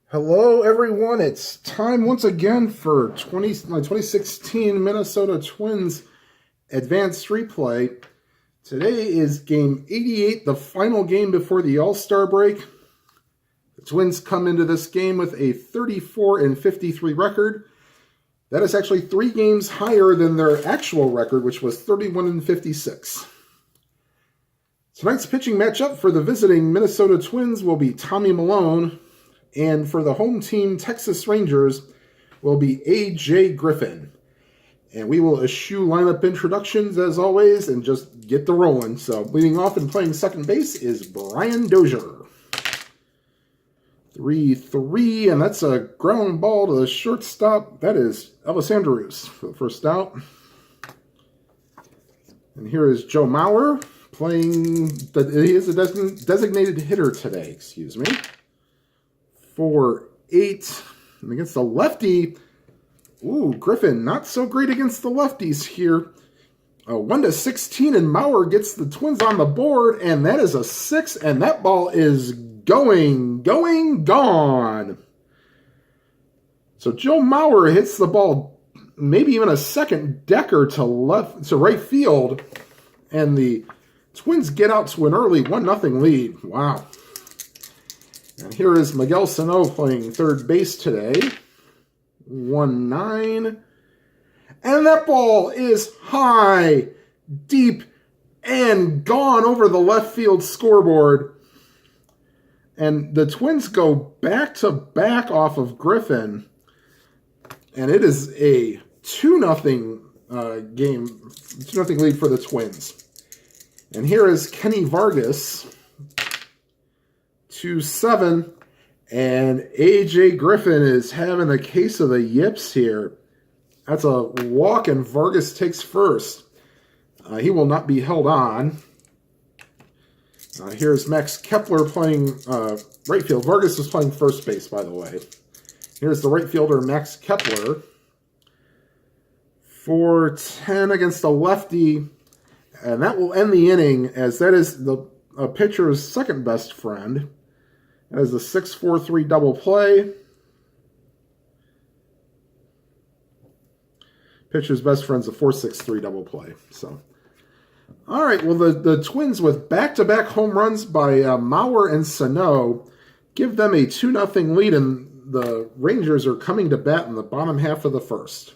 Hello, everyone. It's time once again for 2016 Minnesota Twins Advanced Replay. Today is game 88, the final game before the All-Star break. The Twins come into this game with a 34-53 record. That is actually 3 games higher than their actual record, which was 31-56. Tonight's pitching matchup for the visiting Minnesota Twins will be Tommy Milone, and for the home team, Texas Rangers, will be A.J. Griffin. And we will eschew lineup introductions as always and just get the rolling. So leading off and playing second base is Brian Dozier. 3-3, and that's a ground ball to the shortstop. That is Elvis Andrews for the first out. And here is Joe Mauer playing, he is a designated hitter today, excuse me. 4-8, and against the lefty, ooh, Griffin, not so great against the lefties here. 1-16, and Mauer gets the Twins on the board, and that is a 6, and that ball is gone. So Joe Mauer hits the ball maybe even a second decker to right field, and the Twins get out to an early 1-0 lead. Wow. And here is Miguel Sano playing third base today. 1-9. And that ball is high, deep, and gone over the left field scoreboard. And the Twins go back-to-back off of Griffin. And it is a 2-0 game, 2-0 lead for the Twins. And here is Kenny Vargas. 2-7, and A.J. Griffin is having a case of the yips here. That's a walk, and Vargas takes first. He will not be held on. Here's Max Kepler playing right field. Vargas was playing first base, by the way. Here's the right fielder, Max Kepler. 4-10 against the lefty, and that will end the inning, as that is the pitcher's second best friend. That is a 6-4-3 double play. Pitcher's best friend's a 4-6-3 double play. So, all right. Well, the Twins with back-to-back home runs by Mauer and Sano give them a 2-0 lead, and the Rangers are coming to bat in the bottom half of the first.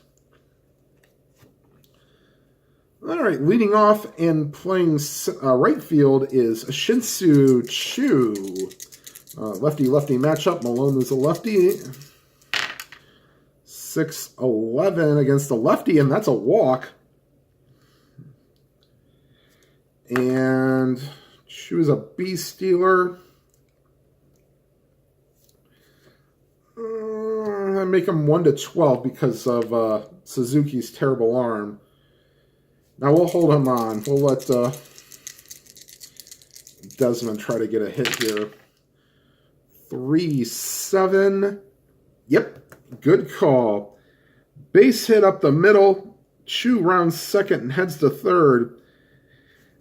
All right, leading off and playing right field is Shin-Soo Choo. Lefty-lefty matchup. Milone is a lefty. 6-11 against the lefty, and that's a walk. And Choo is a base stealer. I make him 1-12 because of Suzuki's terrible arm. Now we'll hold him on. We'll let Desmond try to get a hit here. 3-7. Yep, good call. Base hit up the middle. Choo rounds second and heads to third.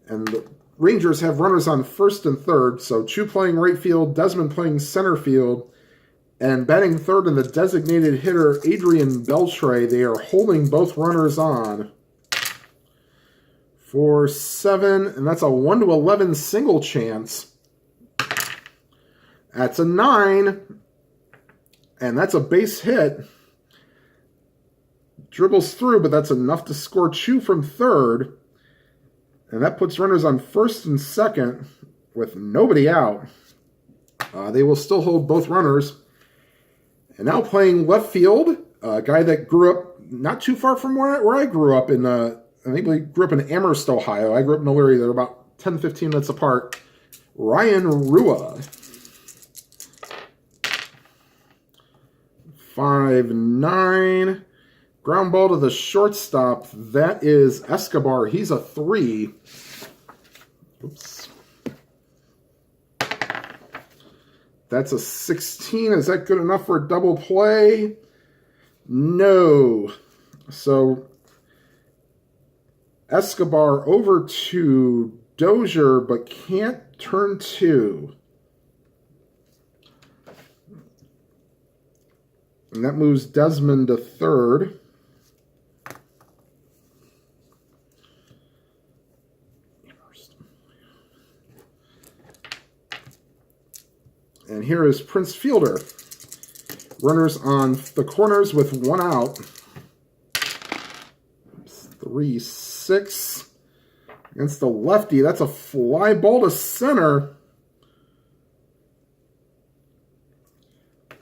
And the Rangers have runners on first and third. So Choo playing right field, Desmond playing center field. And batting third in the designated hitter, Adrian Beltre. They are holding both runners on. 4-7, and that's a 1-11 single chance. That's a 9, and that's a base hit. Dribbles through, but that's enough to score Choo from third. And that puts runners on first and second with nobody out. They will still hold both runners. And now playing left field, a guy that grew up not too far from where I grew up in I think we grew up in Amherst, Ohio. I grew up in Elyria. They're about 10, 15 minutes apart. Ryan Rua. 5-9. Ground ball to the shortstop. That is Escobar. He's a 3. Oops. That's a 16. Is that good enough for a double play? No. So Escobar over to Dozier, but can't turn 2. And that moves Desmond to third. And here is Prince Fielder. Runners on the corners with one out. 3-6 against the lefty. That's a fly ball to center.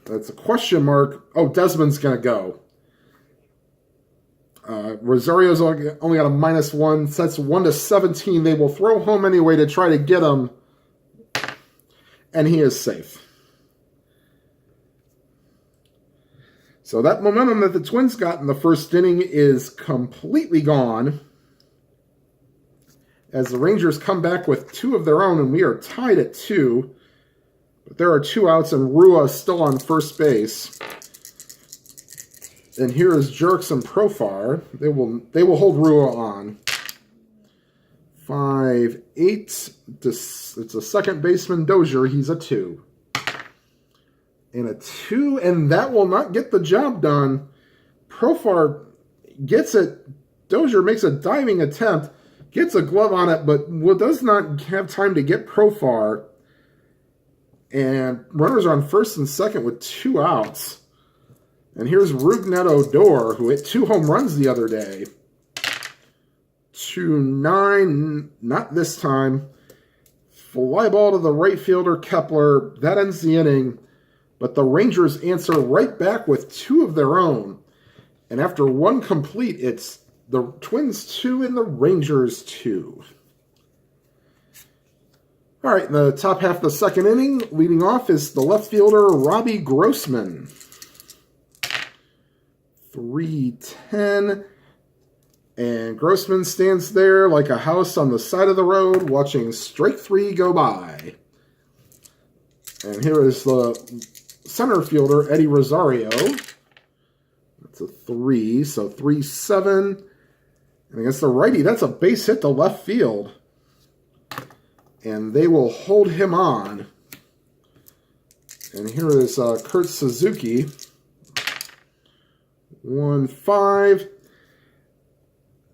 That's a question mark. Oh, Desmond's going to go. Rosario's only got a -1. So that's 1-17. They will throw home anyway to try to get him. And he is safe. So that momentum that the Twins got in the first inning is completely gone. As the Rangers come back with 2 of their own, and we are tied at 2. But there are 2 outs, and Rua is still on first base. And here is Jerks and Profar. They will hold Rua on. 5-8. It's a second baseman, Dozier. He's a 2. And a 2, and that will not get the job done. Profar gets it. Dozier makes a diving attempt, gets a glove on it, but does not have time to get Profar. And runners are on first and second with 2 outs. And here's Rougned Odor, who hit 2 home runs the other day. 2-9, not this time. Fly ball to the right fielder, Kepler. That ends the inning. But the Rangers answer right back with 2 of their own. And after 1 complete, it's the Twins 2 and the Rangers 2. All right, in the top half of the second inning, leading off is the left fielder, Robbie Grossman. 3-10. And Grossman stands there like a house on the side of the road watching strike 3 go by. And here is the center fielder, Eddie Rosario. That's a 3, so 3-7. And against the righty, that's a base hit to left field. And they will hold him on. And here is Kurt Suzuki. 1-5.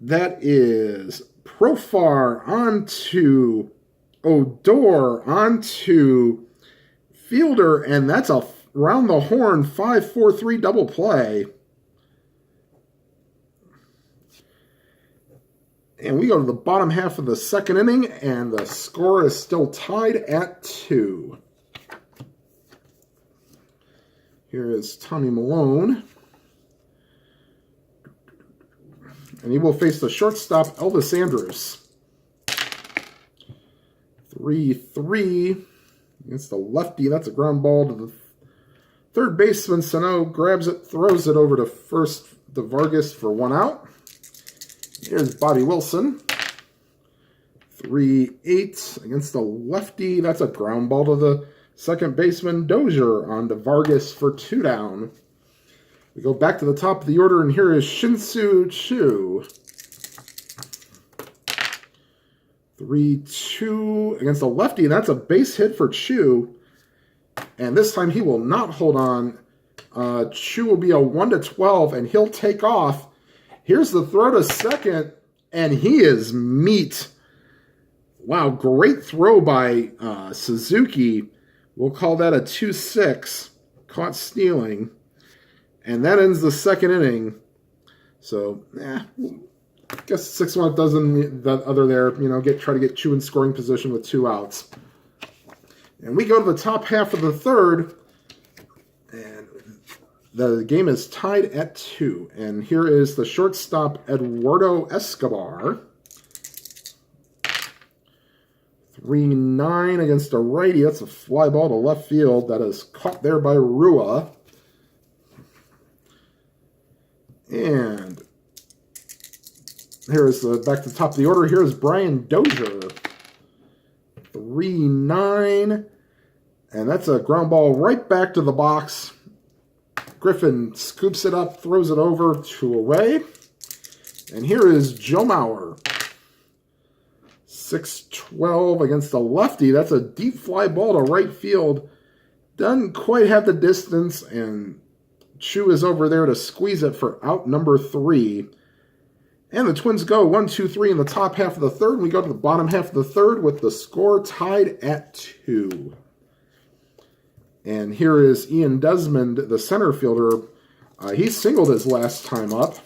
That is Profar onto Odor onto Fielder, and that's a round the horn 5-4-3 double play. And we go to the bottom half of the second inning, and the score is still tied at 2. Here is Tommy Milone. And he will face the shortstop, Elvis Andrus. 3-3 against the lefty. That's a ground ball to the third baseman. Sano grabs it, throws it over to first to Vargas for 1 out. Here's Bobby Wilson. 3-8 against the lefty. That's a ground ball to the second baseman, Dozier, on to Vargas for 2 down. We go back to the top of the order, and here is Shin-Soo Choo. 3-2 against the lefty. That's a base hit for Choo. And this time he will not hold on. Choo will be a 1-12, and he'll take off. Here's the throw to second, and he is meat. Wow, great throw by Suzuki. We'll call that a 2-6. Caught stealing. And that ends the second inning. So, I guess 6-1 doesn't that other there, try to get Choo in scoring position with 2 outs. And we go to the top half of the third, and the game is tied at 2. And here is the shortstop, Eduardo Escobar. 3-9 against a righty. That's a fly ball to left field. That is caught there by Rua. And here is back to the top of the order. Here is Brian Dozier. 3-9. And that's a ground ball right back to the box. Griffin scoops it up, throws it over 2 away. And here is Joe Mauer. 6-12 against the lefty. That's a deep fly ball to right field. Doesn't quite have the distance, and Chu is over there to squeeze it for out number 3. And the Twins go 1, 2, 3 in the top half of the third. We go to the bottom half of the third with the score tied at 2. And here is Ian Desmond, the center fielder. He singled his last time up.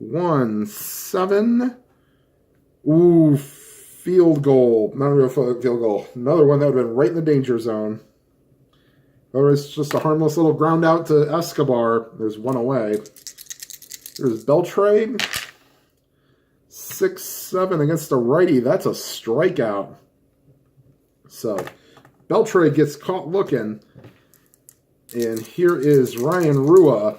1-7. Ooh, field goal. Not a real field goal. Another one that would have been right in the danger zone. Or it's just a harmless little ground out to Escobar. There's one away. There's Beltre. 6-7 against a righty. That's a strikeout. So, Beltre gets caught looking. And here is Ryan Rua.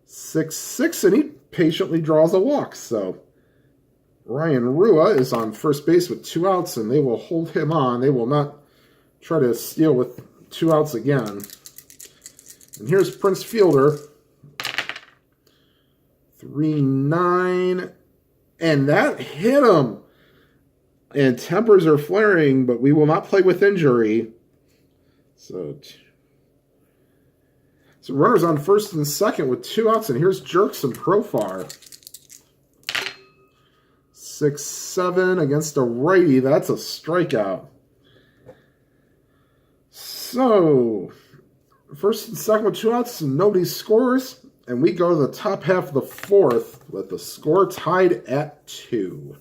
6-6, and he patiently draws a walk. So, Ryan Rua is on first base with 2 outs, and they will hold him on. They will not try to steal with 2 outs again. And here's Prince Fielder. 3-9. And that hit him. And tempers are flaring, but we will not play with injury. So runners on first and second with 2 outs. And here's Jerks and Profar. 6-7 against a righty. That's a strikeout. So, first and second with 2 outs, and nobody scores. And we go to the top half of the fourth with the score tied at 2.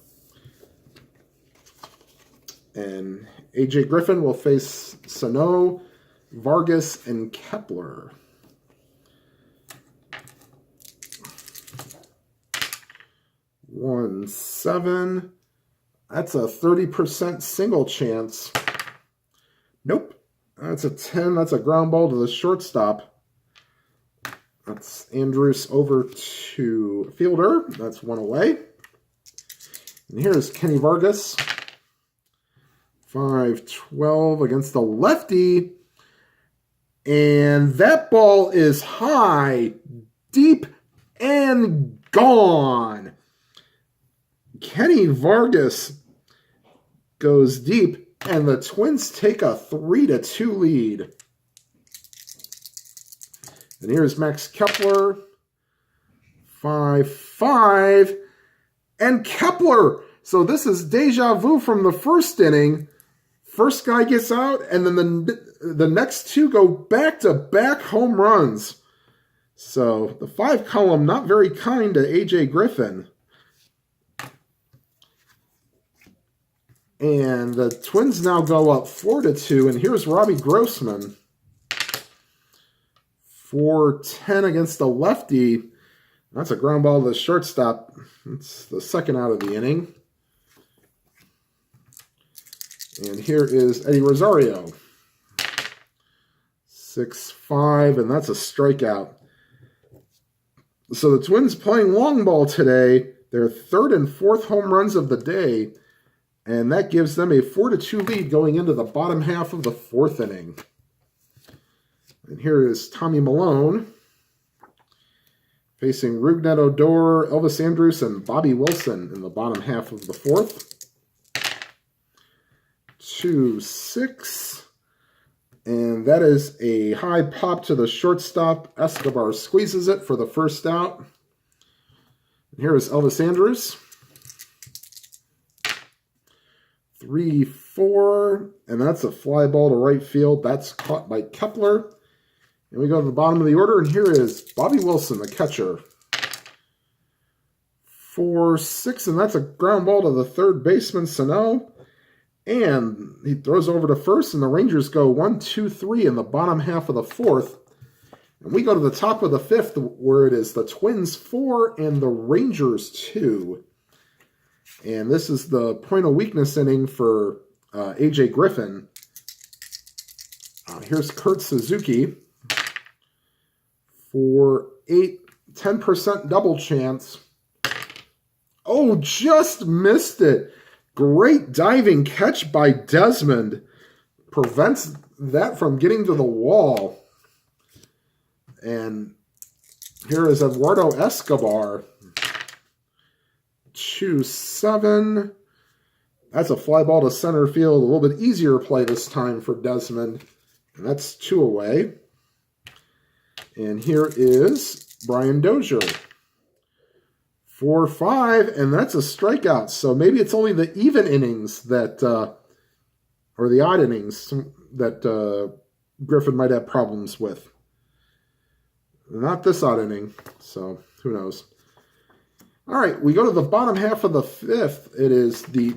And A.J. Griffin will face Sano, Vargas, and Kepler. One, 7. That's a 30% single chance. Nope. That's a 10. That's a ground ball to the shortstop. That's Andrews over to Fielder. That's one away. And here's Kenny Vargas. 5-12 against the lefty. And that ball is high, deep, and gone. Kenny Vargas goes deep, and the Twins take a 3-2 lead. And here's Max Kepler. 5-5. And Kepler. So this is deja vu from the first inning. First guy gets out, and then the next 2 go back-to-back home runs. So the 5 column not very kind to A.J. Griffin. And the Twins now go up 4-2, and here's Robbie Grossman. 4-10 against the lefty. That's a ground ball to the shortstop. It's the second out of the inning. And here is Eddie Rosario. 6-5, and that's a strikeout. So the Twins playing long ball today. Their 3rd and 4th home runs of the day. And that gives them a 4-2 lead going into the bottom half of the 4th inning. And here is Tommy Milone facing Rougned Odor, Elvis Andrus, and Bobby Wilson in the bottom half of the 4th. 2-6. And that is a high pop to the shortstop. Escobar squeezes it for the first out. And here is Elvis Andrus. 3-4. And that's a fly ball to right field. That's caught by Kepler. And we go to the bottom of the order, and here is Bobby Wilson, the catcher. 4-6, and that's a ground ball to the third baseman, Sano. And he throws over to first, and the Rangers go 1-2-3 in the bottom half of the 4th. And we go to the top of the 5th, where it is the Twins 4 and the Rangers 2. And this is the point of weakness inning for A.J. Griffin. Here's Kurt Suzuki. For 10% double chance. Oh, just missed it. Great diving catch by Desmond. Prevents that from getting to the wall. And here is Eduardo Escobar. 2-7. That's a fly ball to center field. A little bit easier play this time for Desmond. And that's 2 away. And here is Brian Dozier. 4-5, and that's a strikeout. So maybe it's only the even innings that, or the odd innings that Griffin might have problems with. Not this odd inning, so who knows. All right, we go to the bottom half of the 5th. It is the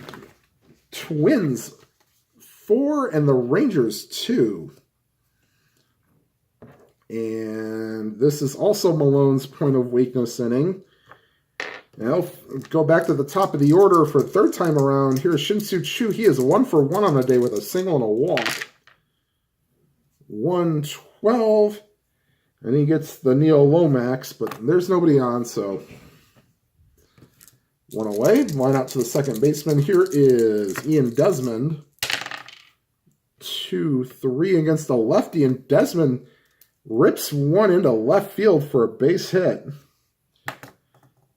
Twins 4 and the Rangers 2. And this is also Malone's point of weakness inning. Now, go back to the top of the order for a 3rd time around. Here's Shin-Soo Choo. He is 1 for 1 on the day with a single and a walk. 1-12. And he gets the Neo Lomax, but there's nobody on, so 1 away. Line out to the second baseman. Here is Ian Desmond. 2-3 against the lefty, and Desmond rips one into left field for a base hit.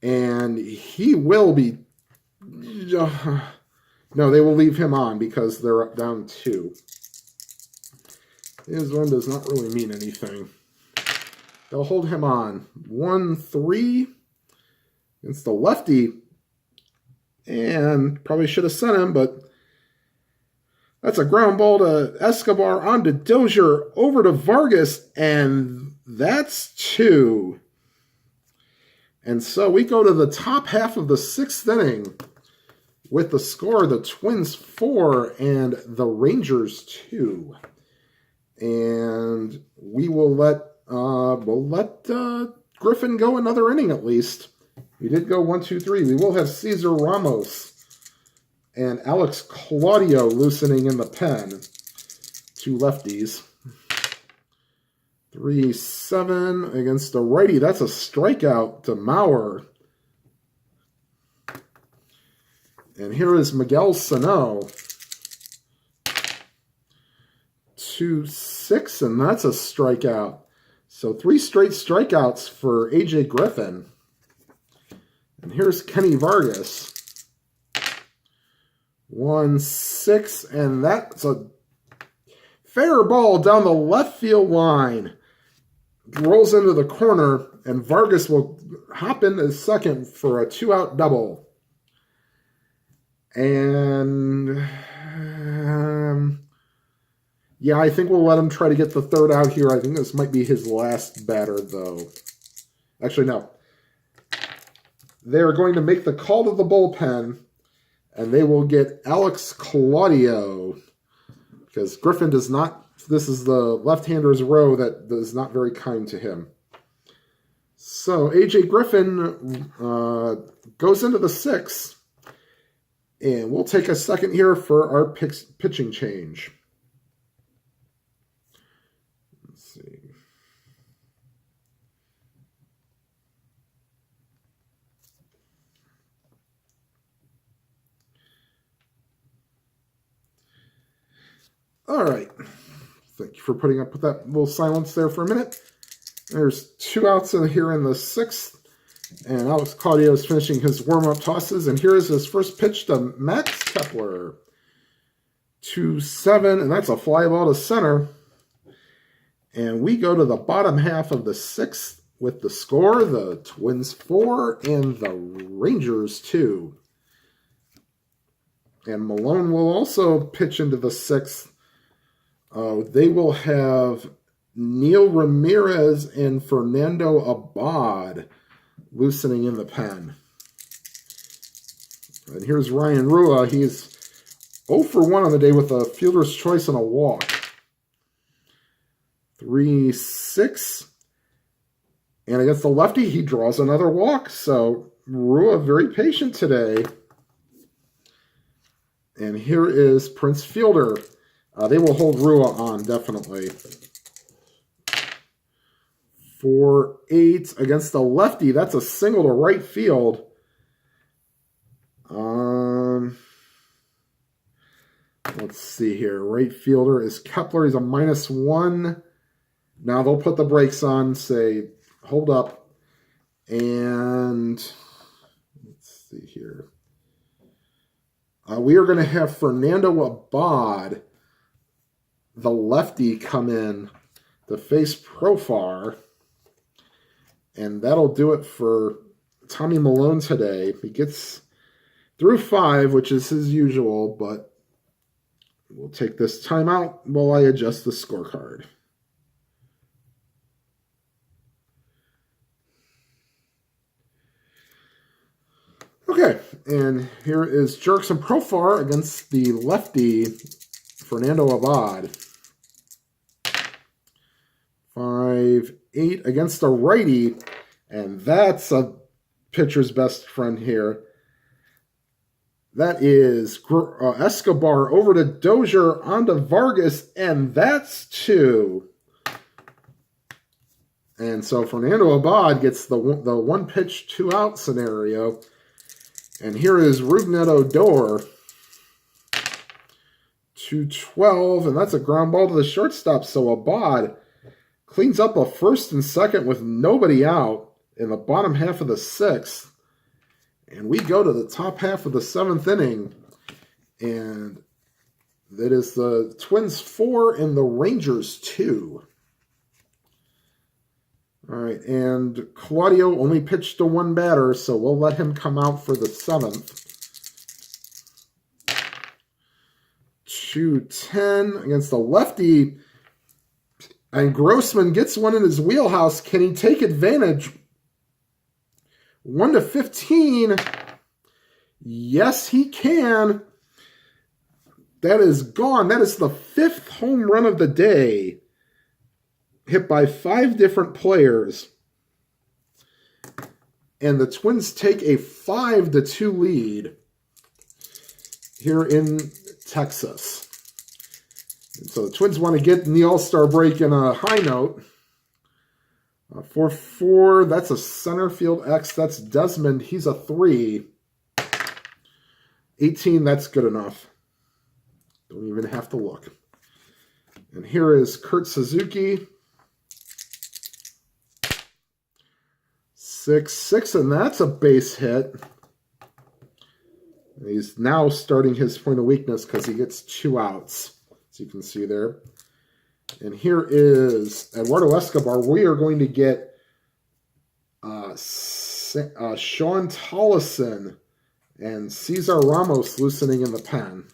And he will be... No, they will leave him on because they're up down 2. His one does not really mean anything. They'll hold him on. 1-3 against the lefty. And probably should have sent him, but that's a ground ball to Escobar, on to Dozier, over to Vargas, and that's 2. And so we go to the top half of the 6th inning with the score, the Twins 4 and the Rangers 2. And we will let Griffin go another inning at least. We did go 1-2-3. We will have Cesar Ramos and Alex Claudio loosening in the pen. 2 lefties. 3-7 against a righty. That's a strikeout to Mauer. And here is Miguel Sano. 2-6, and that's a strikeout. So 3 straight strikeouts for A.J. Griffin. And here's Kenny Vargas. 1-6, and that's a fair ball down the left field line. Rolls into the corner, and Vargas will hop into second for a 2-out double. And yeah, I think we'll let him try to get the 3rd out here. I think this might be his last batter, though. Actually, no. They're going to make the call to the bullpen, and they will get Alex Claudio, because Griffin does not. This is the left-hander's row that is not very kind to him. So A.J. Griffin goes into the 6th, and we'll take a second here for our pitching change. Let's see. All right. Thank you for putting up with that little silence there for a minute. There's 2 outs in here in the 6th. And Alex Claudio is finishing his warm-up tosses. And here is his first pitch to Max Kepler. 2-7, and that's a fly ball to center. And we go to the bottom half of the 6th with the score, the Twins 4 and the Rangers 2. And Milone will also pitch into the 6th. They will have Neil Ramirez and Fernando Abad loosening in the pen. And here's Ryan Rua. He's 0 for 1 on the day with a fielder's choice and a walk. 3-6. And against the lefty, he draws another walk. So Rua very patient today. And here is Prince Fielder. They will hold Rua on, definitely. 4-8 against the lefty. That's a single to right field. Let's see here. Right fielder is Kepler. He's a -1. Now they'll put the brakes on, say, hold up. And let's see here. We are going to have Fernando Abad the lefty come in to face Profar. And that'll do it for Tommy Milone today. He gets through 5, which is his usual, but we'll take this timeout while I adjust the scorecard. Okay, and here is Jerks and Profar against the lefty, Fernando Abad. 5-8 against the righty, and that's a pitcher's best friend here. That is Escobar over to Dozier, onto Vargas, and that's 2. And so Fernando Abad gets the 1-pitch, 2-out scenario. And here is Rougned Odor. 2-12, and that's a ground ball to the shortstop. So Abad cleans up a first and second with nobody out in the bottom half of the 6th. And we go to the top half of the 7th inning. And that is the Twins 4 and the Rangers 2. All right, and Claudio only pitched to 1 batter, so we'll let him come out for the 7th. 2-10 against the lefty. And Grossman gets one in his wheelhouse. Can he take advantage? 1-15. Yes, he can. That is gone. That is the 5th home run of the day. Hit by 5 different players. And the Twins take a 5-2 lead here in Texas. And so the Twins want to get in the All-Star break in a high note. 4-4, that's a center field X. That's Desmond. He's a 3. 18, that's good enough. Don't even have to look. And here is Kurt Suzuki. 6-6, and that's a base hit. He's now starting his point of weakness because he gets 2 outs, as you can see there. And here is Eduardo Escobar. We are going to get Sean Tollison and Cesar Ramos loosening in the pen.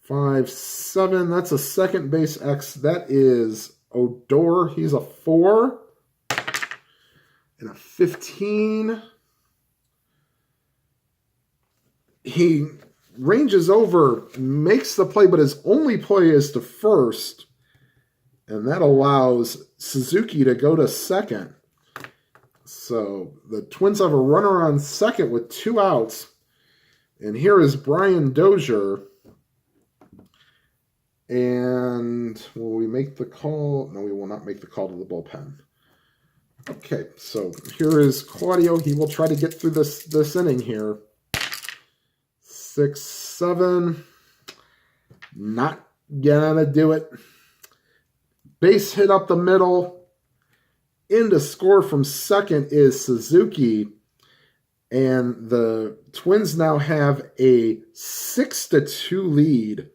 5-7, that's a second base X. That is Odor. He's a 4. And a 15. He ranges over, makes the play, but his only play is to first. And that allows Suzuki to go to second. So the Twins have a runner on second with 2 outs. And here is Brian Dozier. And will we make the call? No, we will not make the call to the bullpen. Okay, so here is Claudio. He will try to get through this inning here. 6-7. Not gonna do it. Base hit up the middle. In to score from second is Suzuki. And the Twins now have a 6-2 lead.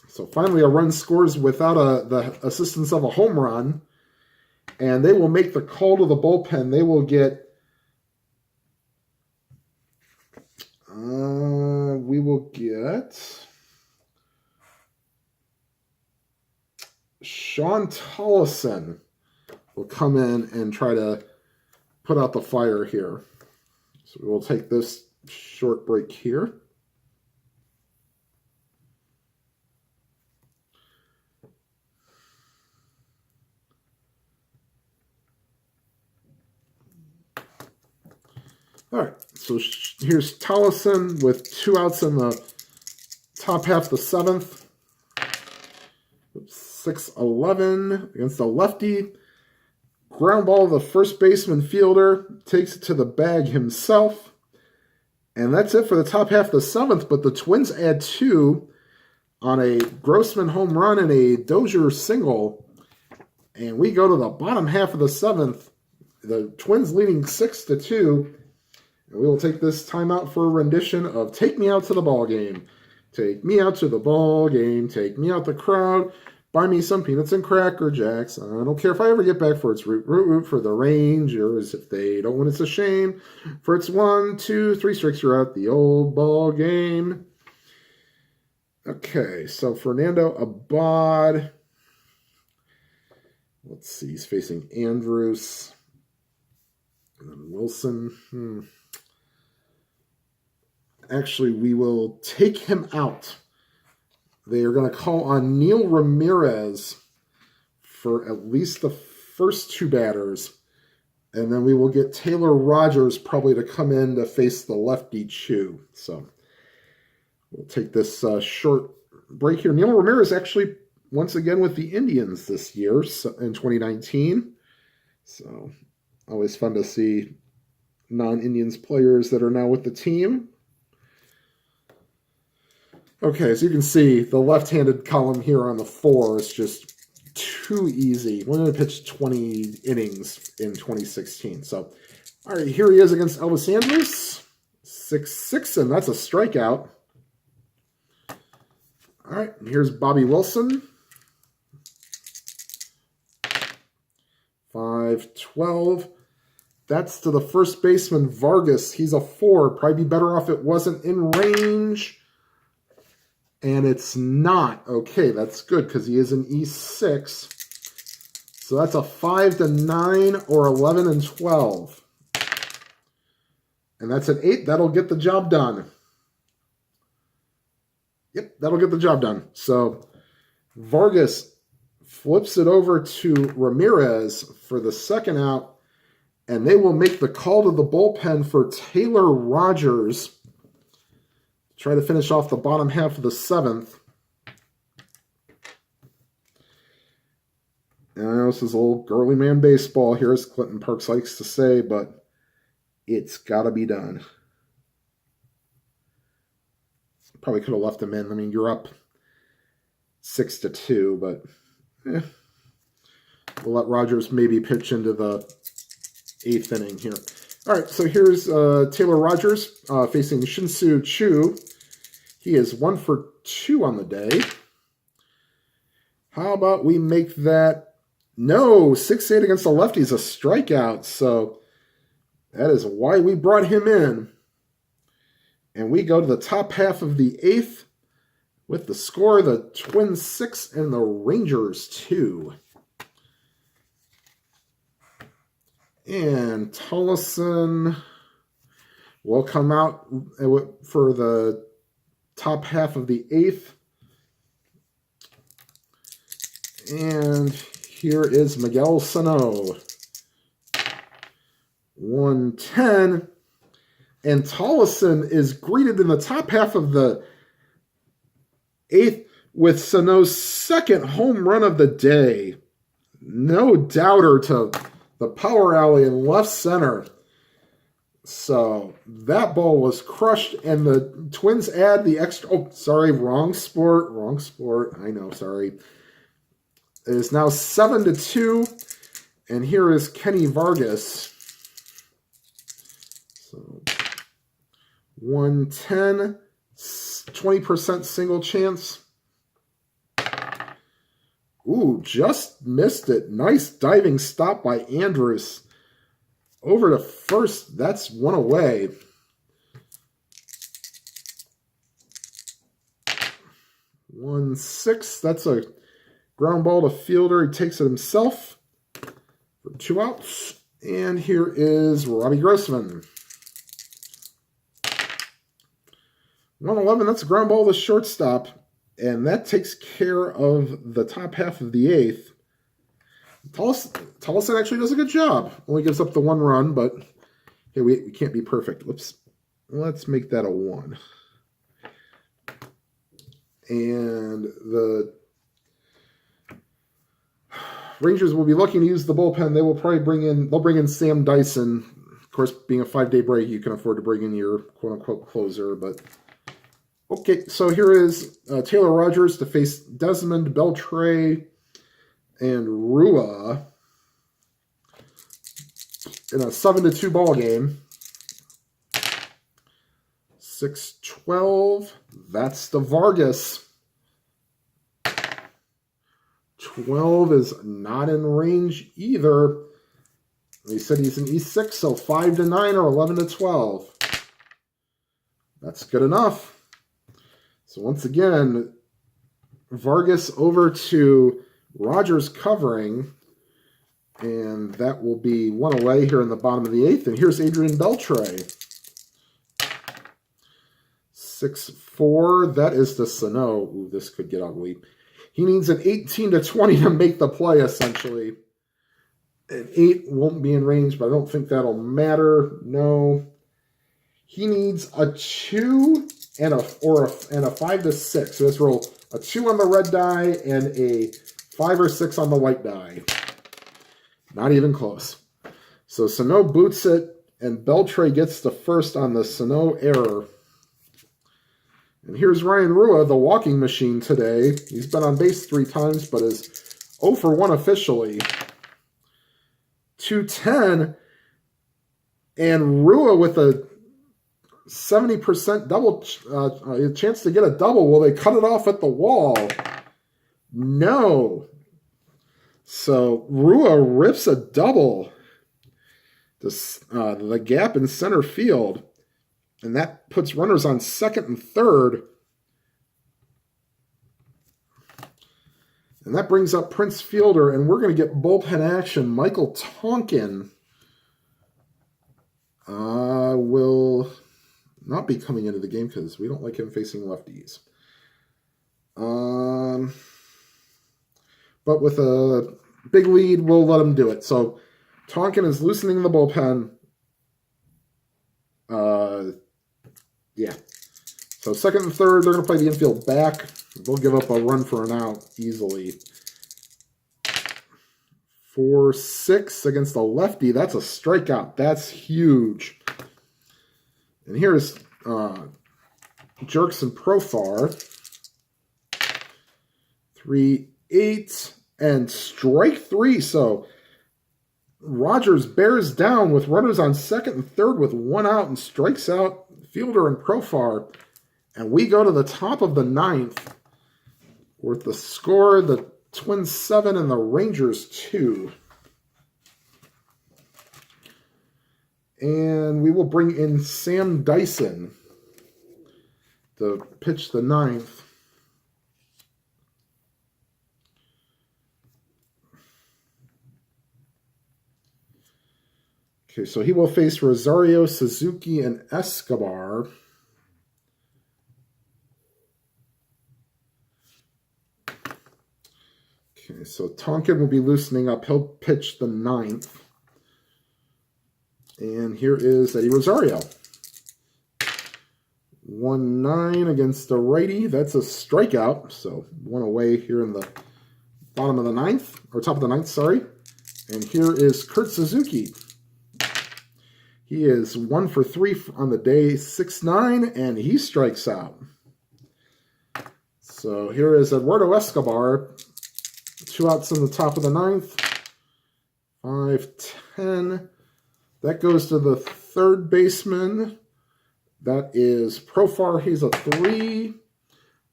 So finally a run scores without the assistance of a home run. And they will make the call to the bullpen. They will get... we will get... Sean Tollison will come in and try to put out the fire here. So we will take this short break here. All right, so here's Tollison with 2 outs in the top half of the 7th. 6-11 against the lefty. Ground ball to the first baseman fielder. Takes it to the bag himself. And that's it for the top half of the 7th. But the Twins add 2 on a Grossman home run and a Dozier single. And we go to the bottom half of the 7th. The Twins leading 6-2. And we will take this timeout for a rendition of Take Me Out to the Ball Game. Take me out to the ball game. Take me out the crowd. Buy me some peanuts and Cracker Jacks. I don't care if I ever get back for its root, root, root for the Rangers. If they don't win, it's a shame. For its 1, 2, 3 strikes, you're at the old ball game. Okay, so Fernando Abad. Let's see, he's facing Andrus. And then Wilson. Actually, we will take him out. They are going to call on Neil Ramirez for at least the first 2 batters. And then we will get Taylor Rogers probably to come in to face the lefty Chu. So we'll take this short break here. Neil Ramirez actually once again with the Indians this year in 2019. So always fun to see non-Indians players that are now with the team. Okay, as you can see, the left-handed column here on the 4 is just too easy. We're going to pitch 20 innings in 2016. So, all right, here he is against Elvis Andrus. 6-6, and that's a strikeout. All right, here's Bobby Wilson. 5-12. That's to the first baseman, Vargas. He's a 4. Probably be better off it wasn't in range. And it's not. Okay, that's good because he is an E6. So that's a 5-9 or 11-12. And that's an 8. That'll get the job done. Yep, that'll get the job done. So Vargas flips it over to Ramirez for the second out. And they will make the call to the bullpen for Taylor Rogers. Try to finish off the bottom half of the 7th. And I know this is a little girly man baseball here, as Clinton Parks likes to say, but it's got to be done. Probably could have left him in. I mean, you're up 6-2, but we'll let Rogers maybe pitch into the 8th inning here. All right, so here's Taylor Rogers facing Shin-Soo Choo. He is 1 for 2 on the day. How about we make that? No, 6-8 against the lefty is a strikeout. So that is why we brought him in. And we go to the top half of the 8th with the score, the Twins 6 and the Rangers 2. And Tollison will come out for the top half of the 8th. And here is Miguel Sano. 110. And Tollison is greeted in the top half of the 8th with Sano's second home run of the day. No doubter to the power alley in left center. So that ball was crushed, and the Twins add the extra. Oh, sorry, wrong sport. I know, sorry. It is now 7-2, and here is Kenny Vargas. So 110, 20% single chance. Ooh, just missed it. Nice diving stop by Andrus. Over to first. That's 1 away. One 6. That's a ground ball to fielder. He takes it himself for 2 outs. And here is Robbie Grossman. 111. That's a ground ball to shortstop. And that takes care of the top half of the 8th. Tollison actually does a good job. Only gives up the 1 run, but hey, we can't be perfect. Whoops. Let's make that a 1. And the Rangers will be looking to use the bullpen. They will probably bring in Sam Dyson. Of course, being a 5-day break, you can afford to bring in your quote-unquote closer, but okay, so here is Taylor Rogers to face Desmond Beltre and Rua in a 7-2 ball game. 6-12. That's the Vargas. 12 is not in range either. He said he's an E6, so 5-9 or 11-12. That's good enough. So once again, Vargas over to Rogers covering. And that will be one away here in the bottom of the 8th. And here's Adrian Beltre. 6-4. That is the Sano. Ooh, this could get ugly. He needs an 18-20 to make the play, essentially. An 8 won't be in range, but I don't think that'll matter. No. He needs a 2 and a 5-6. So let's roll a 2 on the red die and a 5 or 6 on the white die. Not even close. So Sano boots it, and Beltre gets the first on the Sano error. And here's Ryan Rua, the walking machine today. He's been on base 3 times, but is 0 for 1 officially. 210, and Rua with a 70% double chance to get a double. Will they cut it off at the wall? No. So Rua rips a double. The gap in center field. And that puts runners on second and third. And that brings up Prince Fielder. And we're going to get bullpen action. Michael Tonkin will not be coming into the game because we don't like him facing lefties. But with a big lead, we'll let him do it. So Tonkin is loosening the bullpen. Yeah. So second and third, they're going to play the infield back. They'll give up a run for an out easily. 4-6 against a lefty. That's a strikeout. That's huge. And here's Jerks and Profar. 3-8 and strike 3. So Rogers bears down with runners on second and third with 1 out and strikes out Fielder and Profar. And we go to the top of the 9th with the score, the Twins 7 and the Rangers 2. And we will bring in Sam Dyson to pitch the 9th. Okay, so he will face Rosario, Suzuki, and Escobar. Okay, so Tonkin will be loosening up. He'll pitch the 9th. And here is Eddie Rosario. 1-9 against the righty. That's a strikeout. So 1 away here in the bottom of the 9th, or top of the 9th, sorry. And here is Kurt Suzuki. He is 1 for 3 on the day, 6-9, and he strikes out. So here is Eduardo Escobar. 2 outs in the top of the 9th. 5-10. That goes to the third baseman. That is Profar. He's a 3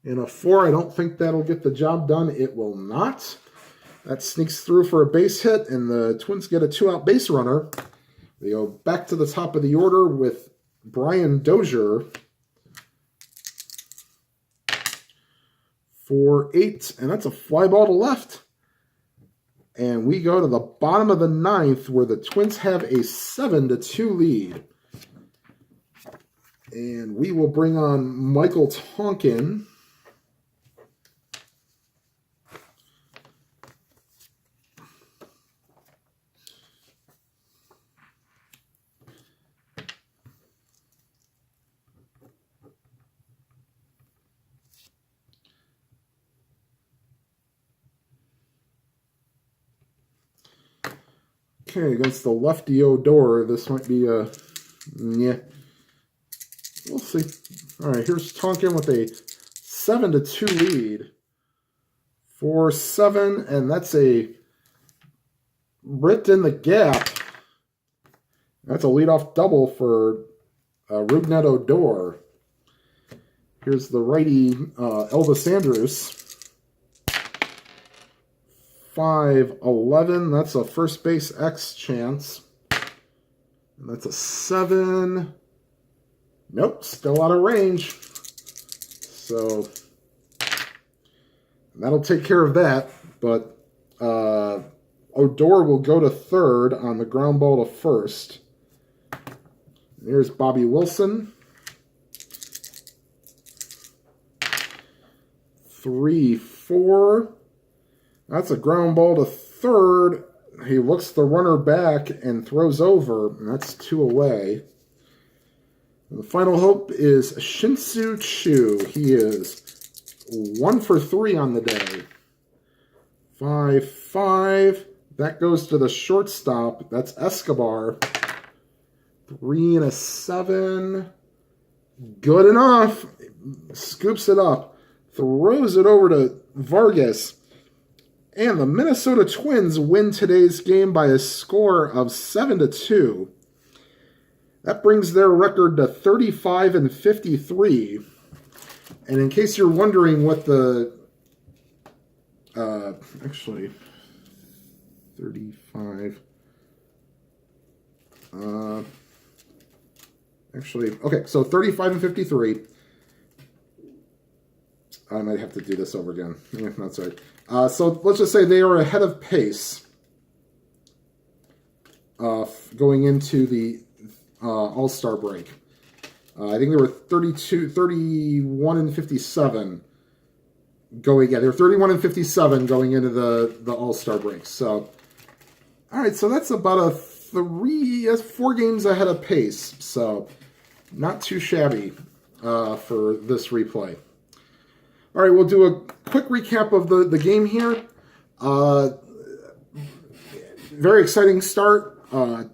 and a 4. I don't think that'll get the job done. It will not. That sneaks through for a base hit, and the Twins get a 2-out base runner. They go back to the top of the order with Brian Dozier. 4-8, and that's a fly ball to left. And we go to the bottom of the 9th where the Twins have a 7-2 lead. And we will bring on Michael Tonkin. Okay, against the lefty Odor, this might be a, yeah, we'll see. All right, here's Tonkin with a 7-2 lead. 4-7, and that's a ripped in the gap. That's a leadoff double for Rougned Odor. Here's the righty Elvis Andrus. 5-11. That's a first base X chance. And that's a 7. Nope, still out of range. So that'll take care of that. But Odor will go to third on the ground ball to first. There's Bobby Wilson. 3-4. That's a ground ball to third. He looks the runner back and throws over, and that's 2 away. And the final hope is Shin-Soo Choo. He is 1 for 3 on the day. 5-5. That goes to the shortstop. That's Escobar. 3 and a 7. Good enough. Scoops it up. Throws it over to Vargas. And the Minnesota Twins win today's game by a score of 7-2. That brings their record to 35-53. And in case you're wondering what the... actually, 35... okay, so 35-53. I might have to do this over again. Yeah, that's right. So let's just say they are ahead of pace going into the All-Star break. I think they were 31-57 going. Yeah, they were 31-57 going into the All-Star break. So, all right. So that's about that's 4 games ahead of pace. So, not too shabby for this replay. All right, we'll do a quick recap of the game here. Very exciting start.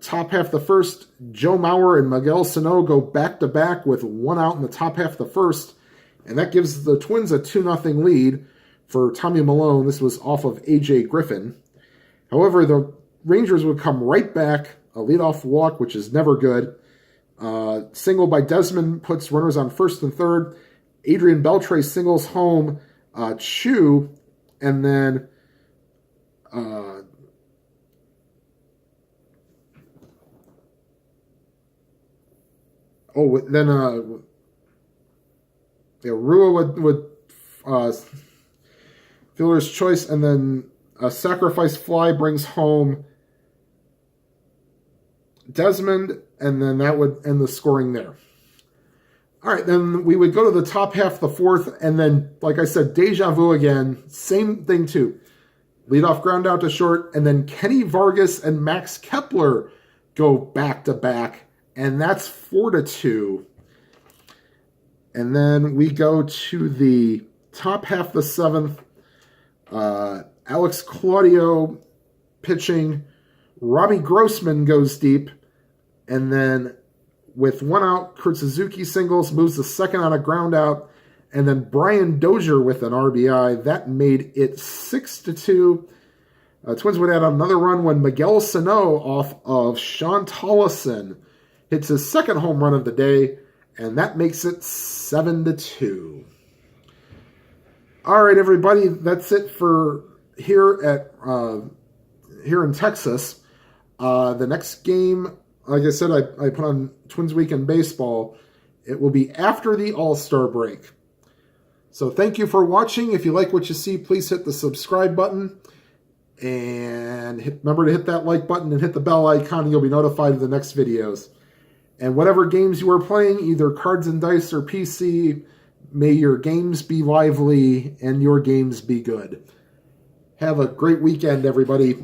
Top half of the first, Joe Mauer and Miguel Sano go back-to-back with 1 out in the top half of the first, and that gives the Twins a 2-0 lead for Tommy Milone. This was off of A.J. Griffin. However, the Rangers would come right back, a leadoff walk, which is never good. Single by Desmond puts runners on first and third. Adrian Beltre singles home Chu, and then Rua would fielder's choice, and then a sacrifice fly brings home Desmond, and then that would end the scoring there. All right, then we would go to the top half of the fourth, and then, like I said, deja vu again. Same thing, too. Leadoff ground out to short, and then Kenny Vargas and Max Kepler go back-to-back, and that's 4-2. And then we go to the top half of the seventh. Alex Claudio pitching. Robbie Grossman goes deep, and then with 1 out, Kurt Suzuki singles, moves the second on a ground out, and then Brian Dozier with an RBI. That made it 6-2. Twins would add another run when Miguel Sano off of Sean Tollison hits his second home run of the day, and that makes it 7-2. All right, everybody, that's it for here in Texas. The next game, like I said, I put on Twins Weekend Baseball. It will be after the All-Star break. So thank you for watching. If you like what you see, please hit the subscribe button. And remember to hit that like button and hit the bell icon, and you'll be notified of the next videos. And whatever games you are playing, either cards and dice or PC, may your games be lively and your games be good. Have a great weekend, everybody.